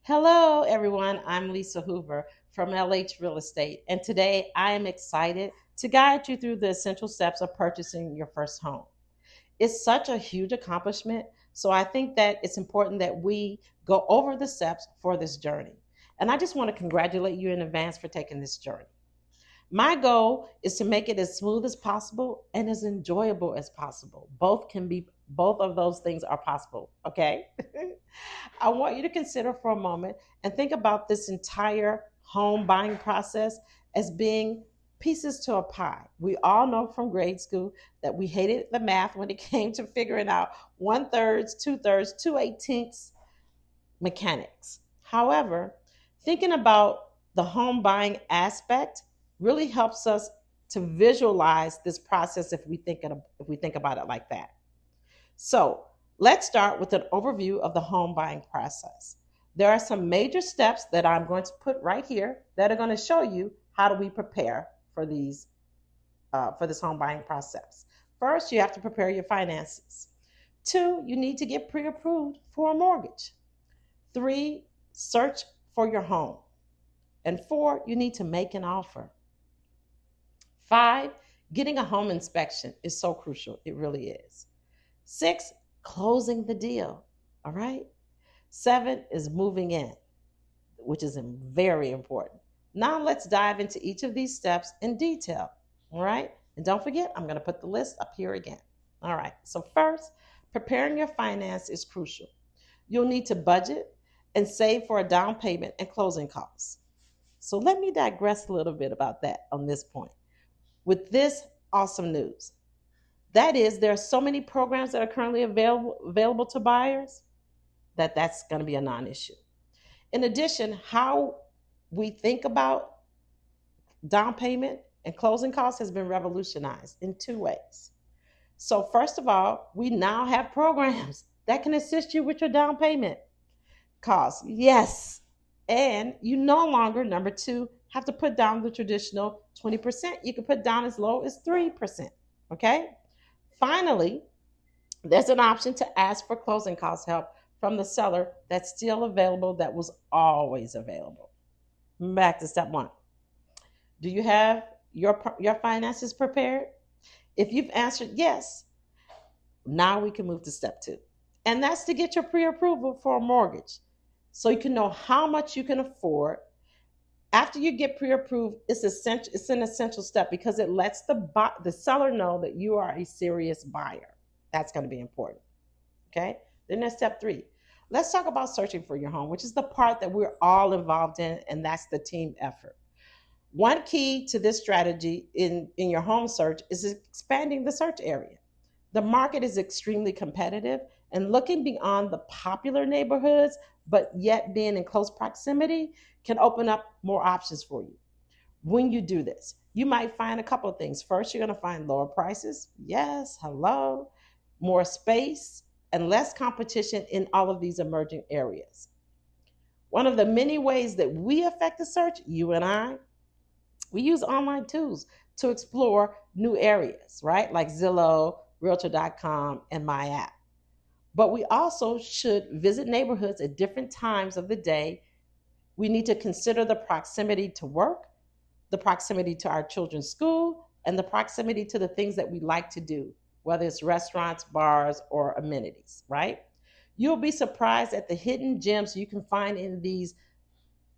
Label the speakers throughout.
Speaker 1: Hello, everyone. I'm Lisa Hoover from LH Real Estate, and today I am excited to guide you through the essential steps of purchasing your first home. It's such a huge accomplishment, so I think that it's important that we go over the steps for this journey. And I just want to congratulate you in advance for taking this journey. My goal is to make it as smooth as possible and as enjoyable as possible. Both of those things are possible, okay? I want you to consider for a moment and think about this entire home buying process as being pieces to a pie. We all know from grade school that we hated the math when it came to figuring out one thirds, two thirds, two eighteenths mechanics. However, thinking about the home buying aspect really helps us to visualize this process if we think about it like that. So let's start with an overview of the home buying process. There are some major steps that I'm going to put right here that are going to show you how do we prepare for this home buying process. First, you have to prepare your finances. Two, you need to get pre-approved for a mortgage. Three, search for your home. And four, you need to make an offer. Five, getting a home inspection is so crucial. It really is. Six, closing the deal. All right. Seven is moving in, which is very important. Now let's dive into each of these steps in detail. All right. And don't forget, I'm going to put the list up here again. All right. So first, preparing your finance is crucial. You'll need to budget and save for a down payment and closing costs. So let me digress a little bit about that on this point. With this awesome news, that is, there are so many programs that are currently available to buyers that's going to be a non-issue. In addition, how we think about down payment and closing costs has been revolutionized in two ways. So first of all, we now have programs that can assist you with your down payment costs. Yes. And you no longer, number two, have to put down the traditional 20%. You can put down as low as 3%. Okay. Finally, there's an option to ask for closing cost help from the seller that's still available, that was always available. Back to step one. Do you have your finances prepared? If you've answered yes, now we can move to step two. And that's to get your pre-approval for a mortgage so you can know how much you can afford. After you get pre-approved, it's an essential step because it lets the seller know that you are a serious buyer. That's going to be important. Okay. Then there's step three. Let's talk about searching for your home, which is the part that we're all involved in, and that's the team effort. One key to this strategy in your home search is expanding the search area. The market is extremely competitive, and looking beyond the popular neighborhoods, but yet being in close proximity, can open up more options for you. When you do this, you might find a couple of things. First, you're going to find lower prices. Yes, hello. More space and less competition in all of these emerging areas. One of the many ways that we affect the search, you and I, we use online tools to explore new areas, right? Like Zillow, Realtor.com, and My App. But we also should visit neighborhoods at different times of the day. We need to consider the proximity to work, the proximity to our children's school, and the proximity to the things that we like to do, whether it's restaurants, bars, or amenities, right? You'll be surprised at the hidden gems you can find in these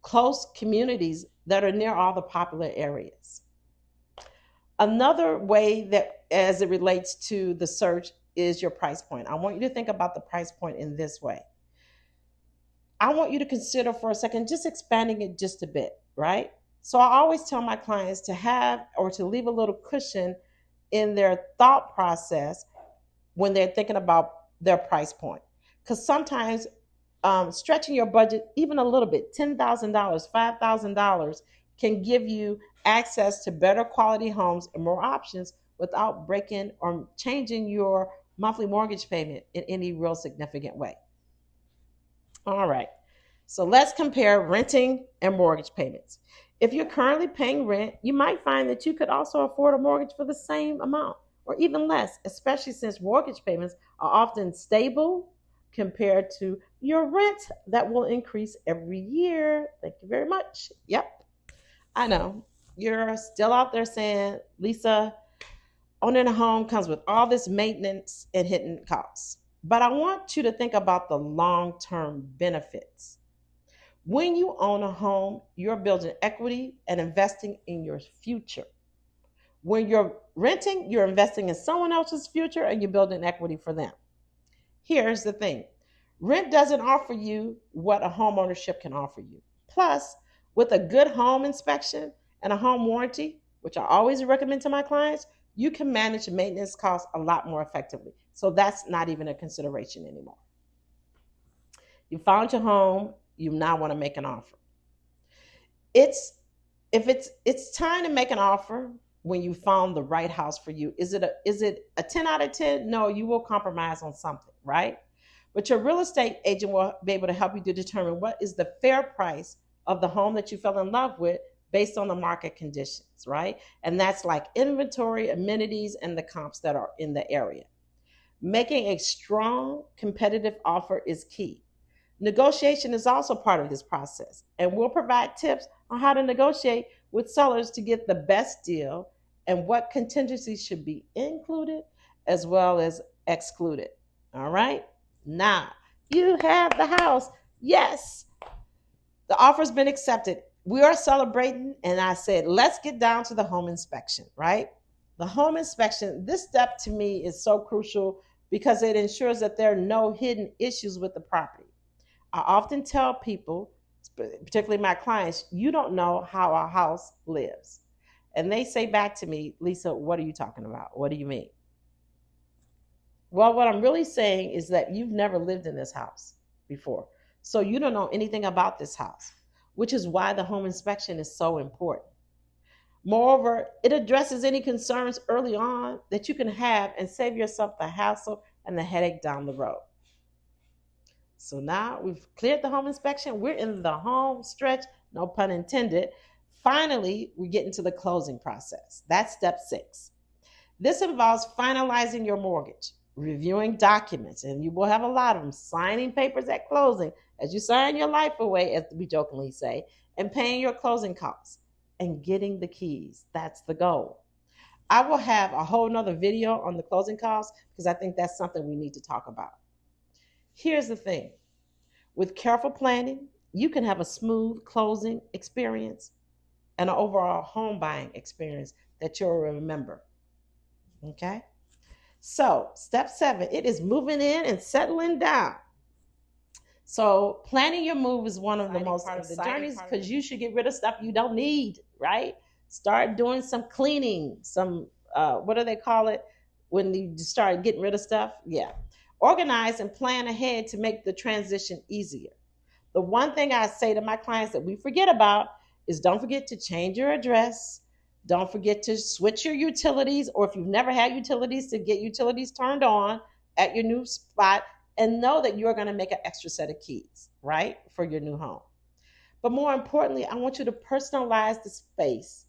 Speaker 1: close communities that are near all the popular areas. Another way that, as it relates to the search, is your price point. I want you to think about the price point in this way. I want you to consider for a second just expanding it just a bit, right? So I always tell my clients to have or to leave a little cushion in their thought process when they're thinking about their price point. Because sometimes stretching your budget even a little bit, $10,000, $5,000, can give you access to better quality homes and more options without breaking or changing your monthly mortgage payment in any real significant way. All right, so let's compare renting and mortgage payments. If you're currently paying rent, you might find that you could also afford a mortgage for the same amount or even less, especially since mortgage payments are often stable, compared to your rent that will increase every year. Thank you very much. Yep, I know. You're still out there saying, Lisa, owning a home comes with all this maintenance and hidden costs. But I want you to think about the long term benefits. When you own a home, you're building equity and investing in your future. When you're renting, you're investing in someone else's future and you're building equity for them. Here's the thing: rent doesn't offer you what a home ownership can offer you. Plus, with a good home inspection and a home warranty, which I always recommend to my clients, you can manage maintenance costs a lot more effectively. So that's not even a consideration anymore. You found your home, you now want to make an offer. It's if it's time to make an offer when you found the right house for you. Is it a 10 out of 10? No, you will compromise on something, right? But your real estate agent will be able to help you to determine what is the fair price of the home that you fell in love with based on the market conditions, right? And that's like inventory, amenities, and the comps that are in the area. Making a strong competitive offer is key. Negotiation is also part of this process, and we'll provide tips on how to negotiate with sellers to get the best deal and what contingencies should be included as well as excluded. All right? Now, you have the house. Yes, the offer's been accepted. We are celebrating, and I said, let's get down to the home inspection, right? The home inspection, this step to me is so crucial because it ensures that there are no hidden issues with the property. I often tell people, particularly my clients, you don't know how a house lives. And they say back to me, Lisa, what are you talking about? What do you mean? Well, what I'm really saying is that you've never lived in this house before. So you don't know anything about this house, which is why the home inspection is so important. Moreover, it addresses any concerns early on that you can have and save yourself the hassle and the headache down the road. So now we've cleared the home inspection. We're in the home stretch, no pun intended. Finally, we get into the closing process. That's step 6. This involves finalizing your mortgage, reviewing documents, and you will have a lot of them, signing papers at closing as you sign your life away, as we jokingly say, and paying your closing costs and getting the keys. That's the goal. I will have a whole nother video on the closing costs because I think that's something we need to talk about. Here's the thing. With careful planning, you can have a smooth closing experience and an overall home buying experience that you'll remember. Okay? So, step 7, it is moving in and settling down. So, planning your move is one of the most part of the journeys because you should get rid of stuff you don't need, right? Start doing some cleaning, some, what do they call it when you start getting rid of stuff? Yeah. Organize and plan ahead to make the transition easier. The one thing I say to my clients that we forget about is don't forget to change your address. Don't forget to switch your utilities, or if you've never had utilities, to get utilities turned on at your new spot, and know that you're going to make an extra set of keys, right, for your new home. But more importantly, I want you to personalize the space.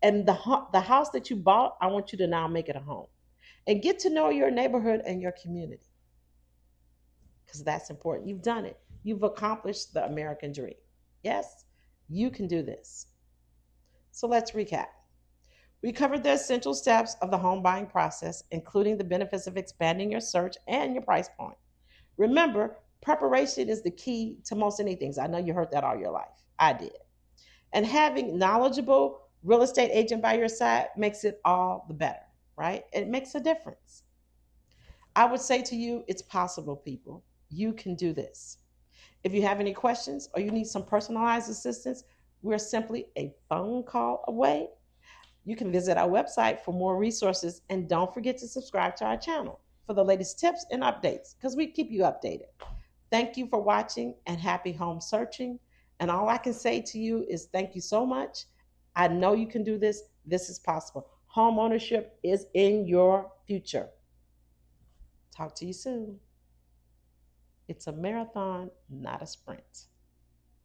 Speaker 1: And the house that you bought, I want you to now make it a home. And get to know your neighborhood and your community. Because that's important. You've done it. You've accomplished the American dream. Yes, you can do this. So let's recap. We covered the essential steps of the home buying process, including the benefits of expanding your search and your price point. Remember, preparation is the key to most anything. I know you heard that all your life. I did. And having knowledgeable real estate agent by your side makes it all the better, right? It makes a difference. I would say to you, it's possible, people. You can do this. If you have any questions or you need some personalized assistance, we're simply a phone call away. You can visit our website for more resources, and don't forget to subscribe to our channel for the latest tips and updates because we keep you updated. Thank you for watching and happy home searching. And all I can say to you is thank you so much. I know you can do this. This is possible. Home ownership is in your future. Talk to you soon. It's a marathon, not a sprint.